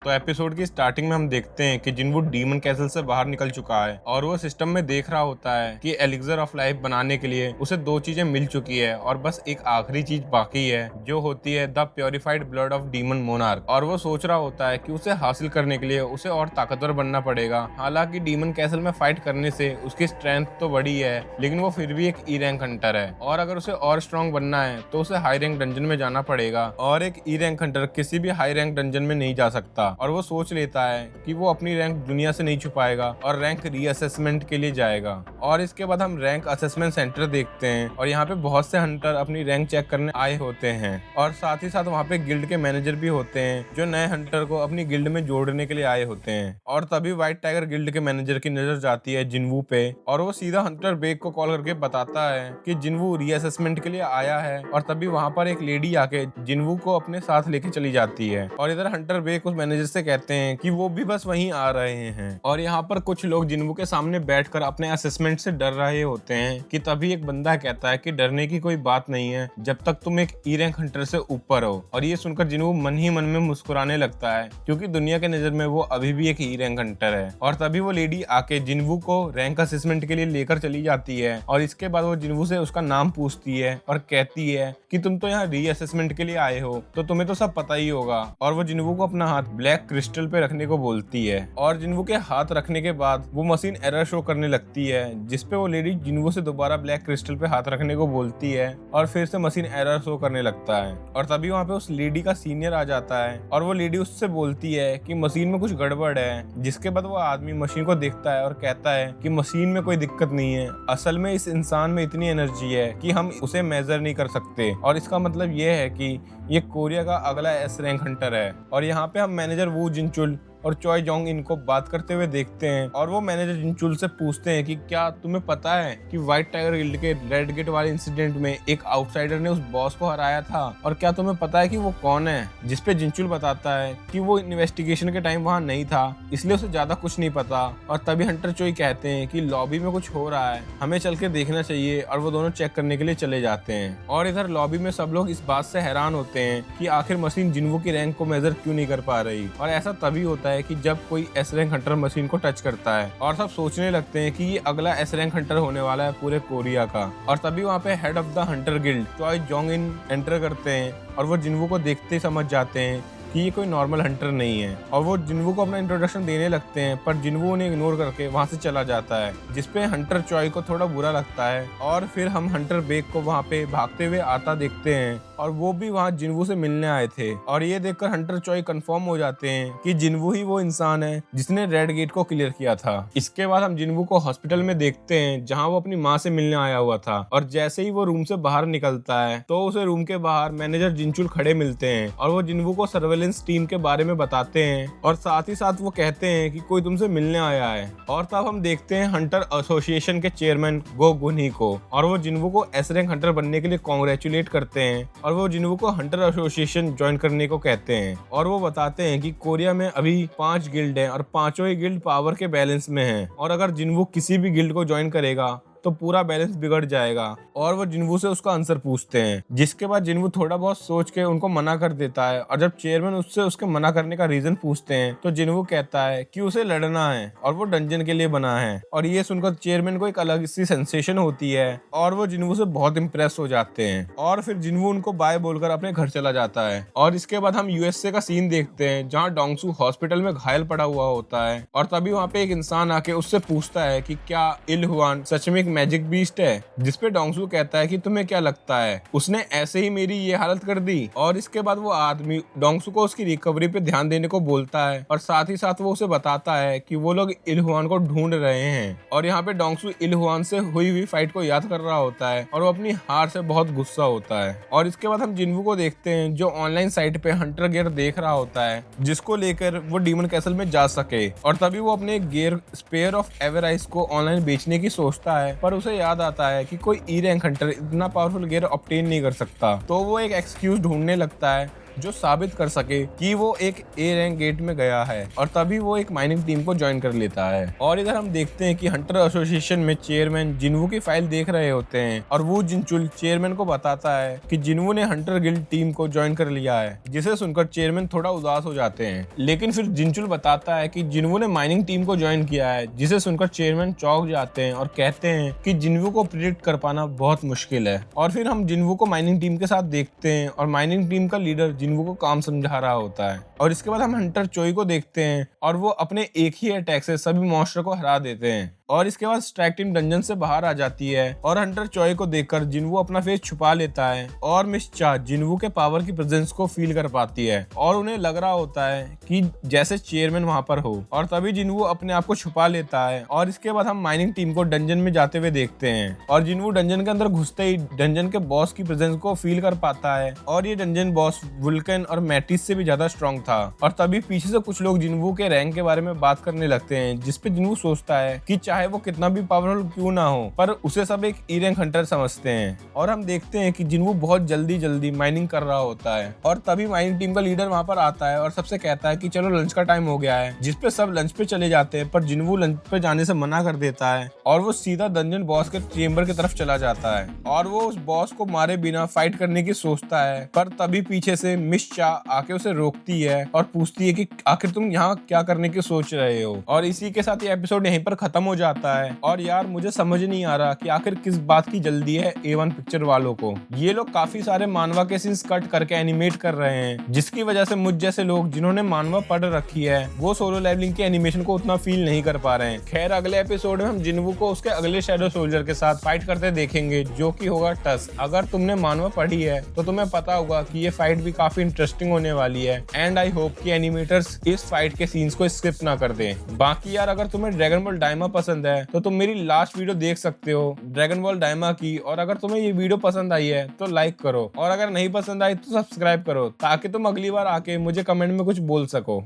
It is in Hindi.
तो एपिसोड की स्टार्टिंग में हम देखते हैं कि जिनवू डीमन कैसल से बाहर निकल चुका है और वो सिस्टम में देख रहा होता है कि एलिक्सर ऑफ लाइफ बनाने के लिए उसे 2 चीजें मिल चुकी है और बस एक आखिरी चीज बाकी है जो होती है the purified blood of demon monarch. और वो सोच रहा होता है कि उसे हासिल करने के लिए उसे और ताकतवर बनना पड़ेगा। हालांकि डीमन कैसल में फाइट करने से उसकी स्ट्रेंथ तो बड़ी है लेकिन वो फिर भी एक ई रैंक हंटर है और अगर उसे और स्ट्रॉन्ग बनना है तो उसे हाई रैंक डंजन में जाना पड़ेगा और एक ई रैंक हंटर किसी भी हाई रैंक डंजन में नहीं जा सकता। और वो सोच लेता है कि वो अपनी रैंक दुनिया से नहीं छुपाएगा और रैंक रीअसेसमेंट के लिए जाएगा। और इसके बाद हम रैंक असेसमेंट सेंटर देखते हैं और यहाँ पे बहुत से हंटर अपनी रैंक चेक करने आए होते हैं और साथ ही साथ वहाँ पे गिल्ड के मैनेजर भी होते हैं जो नए हंटर को अपनी गिल्ड में जोड़ने के लिए आए होते हैं। और तभी व्हाइट टाइगर गिल्ड के मैनेजर की नजर जाती है जिनवू पे और वो सीधा हंटर बेग को कॉल करके बताता है कि जिनवू रीअसेसमेंट के लिए आया है। और तभी वहाँ पर एक लेडी आके जिनवू को अपने साथ लेके चली जाती है और इधर हंटर बेग उस मैनेजर से कहते हैं कि वो भी बस वहीं आ रहे हैं। और यहाँ पर कुछ लोग जिनवू के सामने बैठकर अपने असेसमेंट से डर रहे होते हैं कि तभी एक बंदा कहता है कि डरने की कोई बात नहीं है जब तक तुम एक ई रैंक हंटर से ऊपर हो। और ये सुनकर जिनवू मन ही मन में मुस्कुराने लगता है क्योंकि दुनिया के नजर में वो अभी भी एक ई रैंक हंटर है। और तभी वो लेडी आके जिनवू को रैंक असेसमेंट के लिए लेकर चली जाती है और इसके बाद वो जिनवू से उसका नाम पूछती है और कहती है कि तुम तो यहाँ रीअसेसमेंट के लिए आए हो तो तुम्हें तो सब पता ही होगा। और वो जिनवू को अपना हाथ ब्लैक क्रिस्टल पे रखने को बोलती है और जिनवू के हाथ रखने के बाद वो मशीन एरर शो करने लगती है जिसपे वो लेडी जिनवू से दोबारा ब्लैक क्रिस्टल पे हाथ रखने को बोलती है और फिर से मशीन एरर शो करने लगता है। और तभी वहाँ पे उस लेडी का सीनियर आ जाता है और वो लेडी उससे बोलती है कि मशीन में कुछ गड़बड़ है। जिसके बाद वो आदमी मशीन को देखता है और कहता है कि मशीन में कोई दिक्कत नहीं है, असल में इस इंसान में इतनी एनर्जी है कि हम उसे मेजर नहीं कर सकते। और इसका मतलब ये है कि ये कोरिया का अगला एस रैंक हंटर है। और यहाँ पे हम मैनेजर वू जिनचुल और चॉय जोंग इनको बात करते हुए देखते हैं और वो मैनेजर जिनचुल से पूछते हैं कि क्या तुम्हें पता है कि व्हाइट टाइगर गिल्ड के रेड गेट वाले इंसिडेंट में एक आउटसाइडर ने उस बॉस को हराया था और क्या तुम्हें पता है कि वो कौन है। जिसपे जिनचुल बताता है कि वो इन्वेस्टिगेशन के टाइम वहाँ नहीं था इसलिए उसे ज्यादा कुछ नहीं पता। और तभी हंटर चोई कहते हैं कि लॉबी में कुछ हो रहा है, हमें चल के देखना चाहिए और वो दोनों चेक करने के लिए चले जाते हैं। और इधर लॉबी में सब लोग इस बात से हैरान होते हैं कि आखिर मशीन जिनवू की रैंक को मेजर क्यों नहीं कर पा रही। और ऐसा तभी होता है कि जब कोई एस रैंक हंटर मशीन को टच करता है और सब सोचने लगते हैं कि ये अगला एस रैंक हंटर होने वाला है पूरे कोरिया का। और तभी वहाँ पे head of the Hunter guild चॉय Jong in enter करते हैं और वो जिनवू को देखते ही समझ जाते हैं कि ये कोई नॉर्मल हंटर नहीं है और वो जिनवू को अपना इंट्रोडक्शन देने लगते हैं पर जिनवू उन्हें इग्नोर करके वहां से चला जाता है जिसपे हंटर चॉय को थोड़ा बुरा लगता है। और फिर हम हंटर बेग को वहां पे भागते हुए आता देखते हैं और वो भी वहां जिनवू से मिलने आए थे। और ये देखकर हंटर चॉय कंफर्म हो जाते हैं कि जिनवू ही वो इंसान है जिसने रेड गेट को क्लियर किया था। इसके बाद हम जिनवू को हॉस्पिटल में देखते हैं जहाँ वो अपनी माँ से मिलने आया हुआ था और जैसे ही वो रूम से बाहर निकलता है तो उसे रूम के बाहर मैनेजर जिनचुल खड़े मिलते हैं और वो जिनवू को सर्वेलेंस टीम के बारे में बताते हैं और साथ ही साथ वो कहते हैं कि कोई तुमसे मिलने आया है। और तब हम देखते हैं हंटर एसोसिएशन के चेयरमैन गो गुनही को और वो जिनवू को एस रैंक हंटर बनने के लिए कॉन्ग्रेचुलेट करते हैं और वो जिनवू को हंटर एसोसिएशन ज्वाइन करने को कहते हैं। और वो बताते हैं कि कोरिया में अभी 5 गिल्ड हैं और पांचों ही गिल्ड पावर के बैलेंस में हैं और अगर जिनवू किसी भी गिल्ड को ज्वाइन करेगा तो पूरा बैलेंस बिगड़ जाएगा। और वो जिनवू से उसका आंसर पूछते हैं जिसके बाद जिनवू थोड़ा बहुत सोच के उनको मना कर देता है। और जब चेयरमैन उससे उसके मना करने का रीजन पूछते हैं तो जिनवू कहता है कि उसे लड़ना है और वो डंजन के लिए बना है। और ये सुनकर चेयरमैन को एक अलग सी सेंसेशन होती है और वो जिनवू से बहुत इम्प्रेस हो जाते हैं और फिर जिनवू उनको बाय बोलकर अपने घर चला जाता है। और इसके बाद हम यूएसए का सीन देखते हैं जहाँ डोंगसू हॉस्पिटल में घायल पड़ा हुआ होता है और तभी वहाँ पे एक इंसान आके उससे पूछता है कि क्या इल हुआन सच में मैजिक बीस्ट है। जिसपे डोंगसू कहता है कि तुम्हें क्या लगता है उसने ऐसे ही मेरी ये हालत कर दी। और इसके बाद वो आदमी डोंगसू को उसकी रिकवरी पे ध्यान देने को बोलता है और साथ ही साथ वो उसे बताता है कि वो लोग इलहुआन को ढूंढ रहे हैं। और यहाँ पे डोंगसू इलहुआन से हुई हुई फाइट को याद कर रहा होता है और वो अपनी हार से बहुत गुस्सा होता है। और इसके बाद हम जिनवू को देखते हैं जो ऑनलाइन साइट पे हंटर गियर देख रहा होता है जिसको लेकर वो डीमन कैसल में जा सके। और तभी वो अपने गियर स्पेयर ऑफ एवराइज को ऑनलाइन बेचने की सोचता है पर उसे याद आता है कि कोई ई रैंक हंटर इतना पावरफुल गियर ऑब्टेन नहीं कर सकता। तो वो एक एक्सक्यूज ढूंढने लगता है जो साबित कर सके कि वो एक ए रैंक गेट में गया है, और तभी वो एक माइनिंग टीम को ज्वाइन कर लेता है। और इधर हम देखते हैं कि हंटर एसोसिएशन में चेयरमैन जिन्वू की फाइल देख रहे होते हैं और वो जिनचुल चेयरमैन को बताता है कि जिन्वू ने हंटर गिल्ड टीम को ज्वाइन कर लिया है, जिसे सुनकर चेयरमैन थोड़ा उदास हो जाते हैं। लेकिन फिर जिनचुल बताता है कि जिन्वू ने माइनिंग टीम को ज्वाइन किया है, जिसे सुनकर चेयरमैन चौंक जाते हैं और कहते हैं कि जिन्वू को प्रिडिक्ट कर पाना बहुत मुश्किल है। और फिर हम जिन्वू को माइनिंग टीम के साथ देखते हैं और माइनिंग टीम का लीडर जिन्वू को काम समझा रहा होता है। और इसके बाद हम हंटर चोई को देखते हैं और वो अपने एक ही अटैक से सभी मॉन्स्टर को हरा देते हैं। और इसके बाद स्ट्राइक टीम डंजन से बाहर आ जाती है और हंटर चोई को देखकर जिन्वू अपना फेस छुपा लेता है और मिस चा जिन्वू के पावर की प्रेजेंस को फील कर पाती है और उन्हें लग रहा होता है कि जैसे चेयरमैन वहां पर हो, और तभी जिन्वू अपने आप को छुपा लेता है। और इसके बाद हम माइनिंग टीम को डंजन में जाते हुए देखते हैं और जिन्वू डंजन के अंदर घुसते ही डंजन के बॉस की प्रेजेंस को फील कर पाता है। और ये डंजन बॉस वुल्कन और मैटिस से भी ज्यादा स्ट्रॉन्ग था। और तभी पीछे से कुछ लोग जिन्वू के रैंक के बारे में बात करने लगते हैं, जिसपे जिन्वू सोचता है कि चाहे वो कितना भी पावरफुल क्यों ना हो, पर उसे सब एक ई रैंक हंटर समझते हैं। और हम देखते हैं कि जिन्वू बहुत जल्दी माइनिंग कर रहा होता है और तभी माइनिंग टीम का लीडर वहां पर आता है और सबसे कहता है कि चलो लंच का टाइम हो गया है, जिसपे सब लंच पे चले जाते हैं। पर जिन्वू लंच पे जाने से मना कर देता है और वो सीधा डंजन बॉस के चेम्बर की तरफ चला जाता है और वो उस बॉस को मारे बिना फाइट करने की सोचता है। पर तभी पीछे से मिस चा आके उसे रोकती है और पूछती है कि आखिर तुम यहाँ क्या करने की सोच रहे हो। और इसी के साथ ये एपिसोड यहीं पर खत्म हो जाता है। और यार मुझे समझ नहीं आ रहा कि आखिर किस बात की जल्दी है A1 पिक्चर वालों को। ये लोग काफी सारे मानवा के सीन्स कट करके एनिमेट कर रहे हैं, जिसकी वजह से मुझ जैसे लोग जिन्होंने मानवा पढ़ रखी है वो सोलो लेवलिंग के एनिमेशन को उतना फील नहीं कर पा रहे हैं। खैर अगले एपिसोड में हम जिन्वू को उसके अगले शैडो सोल्जर के साथ फाइट करते देखेंगे, जो कि होगा टस्क। अगर तुमने मानवा पढ़ी है तो तुम्हें पता होगा कि ये फाइट भी काफी इंटरेस्टिंग होने वाली है एंड आई होप कि एनिमेटर्स इस फाइट के सीन्स को स्किप ना कर दें। बाकी यार अगर तुम्हें ड्रैगन बॉल डायमा पसंद है तो तुम मेरी लास्ट वीडियो देख सकते हो ड्रैगन बॉल डायमा की। और अगर तुम्हें ये वीडियो पसंद आई है तो लाइक करो, और अगर नहीं पसंद आई तो सब्सक्राइब करो, ताकि तुम अगली बार आके मुझे कमेंट में कुछ बोल सको।